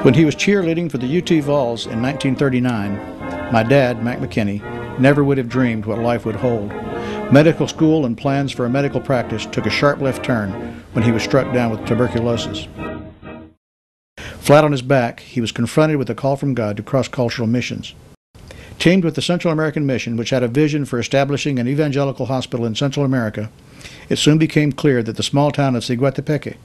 When he was cheerleading for the UT Vols in 1939, my dad, Mac McKinney, never would have dreamed what life would hold. Medical school and plans for a medical practice took a sharp left turn when he was struck down with tuberculosis. Flat on his back, he was confronted with a call from God to cross-cultural missions. Teamed with the Central American Mission, which had a vision for establishing an evangelical hospital in Central America, it soon became clear that the small town of Siguatepeque,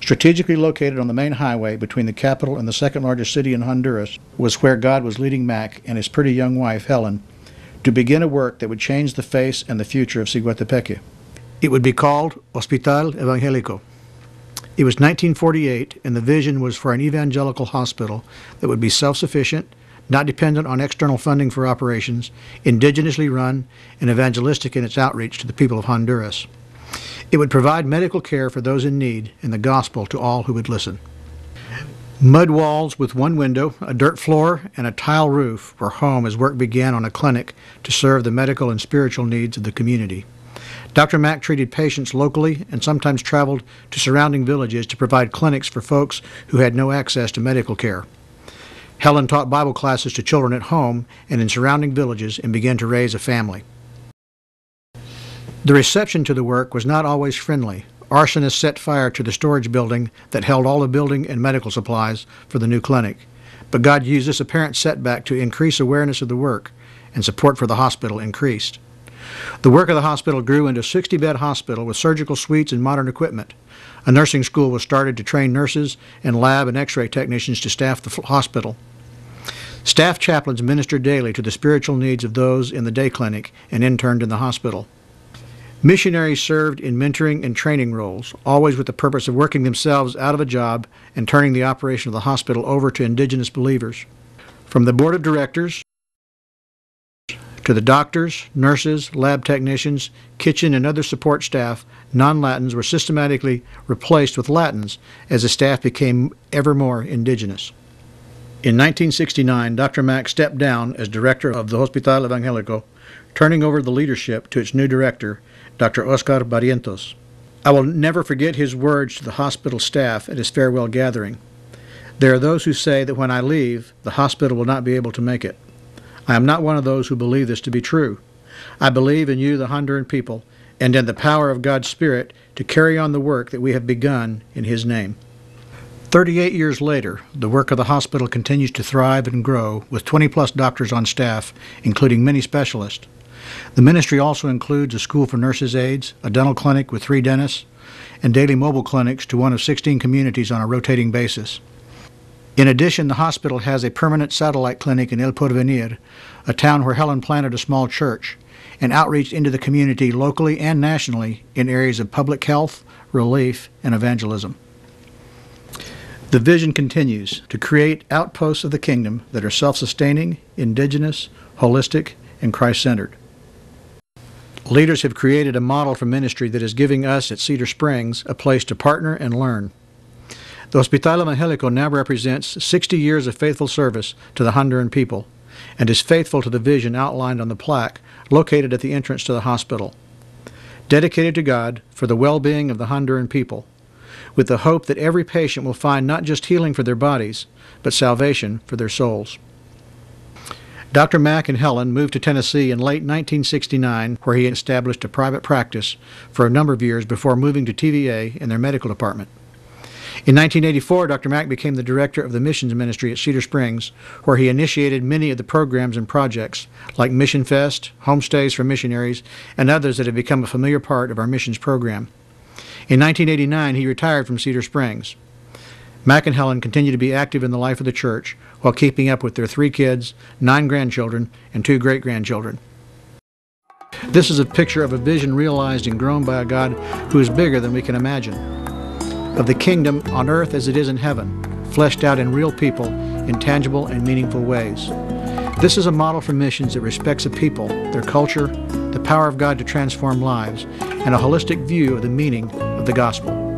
strategically located on the main highway between the capital and the second largest city in Honduras, was where God was leading Mac and his pretty young wife, Helen, to begin a work that would change the face and the future of Siguatepeque. It would be called Hospital Evangelico. It was 1948, and the vision was for an evangelical hospital that would be self-sufficient, not dependent on external funding for operations, indigenously run, and evangelistic in its outreach to the people of Honduras. It would provide medical care for those in need and the gospel to all who would listen. Mud walls with one window, a dirt floor, and a tile roof were home as work began on a clinic to serve the medical and spiritual needs of the community. Dr. Mack treated patients locally and sometimes traveled to surrounding villages to provide clinics for folks who had no access to medical care. Helen taught Bible classes to children at home and in surrounding villages and began to raise a family. The reception to the work was not always friendly. Arsonists set fire to the storage building that held all the building and medical supplies for the new clinic. But God used this apparent setback to increase awareness of the work, and support for the hospital increased. The work of the hospital grew into a 60-bed hospital with surgical suites and modern equipment. A nursing school was started to train nurses and lab and x-ray technicians to staff the hospital. Staff chaplains ministered daily to the spiritual needs of those in the day clinic and interned in the hospital. Missionaries served in mentoring and training roles, always with the purpose of working themselves out of a job and turning the operation of the hospital over to indigenous believers. From the board of directors to the doctors, nurses, lab technicians, kitchen and other support staff, non-Latins were systematically replaced with Latins as the staff became ever more indigenous. In 1969, Dr. Mack stepped down as director of the Hospital Evangelico, turning over the leadership to its new director, Dr. Oscar Barrientos. I will never forget his words to the hospital staff at his farewell gathering. There are those who say that when I leave, the hospital will not be able to make it. I am not one of those who believe this to be true. I believe in you, the Honduran people, and in the power of God's Spirit to carry on the work that we have begun in His name. 38 years later, the work of the hospital continues to thrive and grow with 20-plus doctors on staff, including many specialists. The ministry also includes a school for nurses' aides, a dental clinic with 3 dentists, and daily mobile clinics to one of 16 communities on a rotating basis. In addition, the hospital has a permanent satellite clinic in El Porvenir, a town where Helen planted a small church, and outreach into the community locally and nationally in areas of public health, relief, and evangelism. The vision continues to create outposts of the kingdom that are self-sustaining, indigenous, holistic, and Christ-centered. Leaders have created a model for ministry that is giving us at Cedar Springs a place to partner and learn. The Hospital Evangelico now represents 60 years of faithful service to the Honduran people and is faithful to the vision outlined on the plaque located at the entrance to the hospital. Dedicated to God for the well-being of the Honduran people, with the hope that every patient will find not just healing for their bodies, but salvation for their souls. Dr. Mack and Helen moved to Tennessee in late 1969, where he established a private practice for a number of years before moving to TVA in their medical department. In 1984, Dr. Mack became the director of the missions ministry at Cedar Springs, where he initiated many of the programs and projects, like Mission Fest, homestays for missionaries, and others that have become a familiar part of our missions program. In 1989, he retired from Cedar Springs. Mack and Helen continue to be active in the life of the church while keeping up with their 3 kids, 9 grandchildren, and 2 great-grandchildren. This is a picture of a vision realized and grown by a God who is bigger than we can imagine, of the kingdom on earth as it is in heaven, fleshed out in real people in tangible and meaningful ways. This is a model for missions that respects a people, their culture, the power of God to transform lives, and a holistic view of the meaning of the gospel.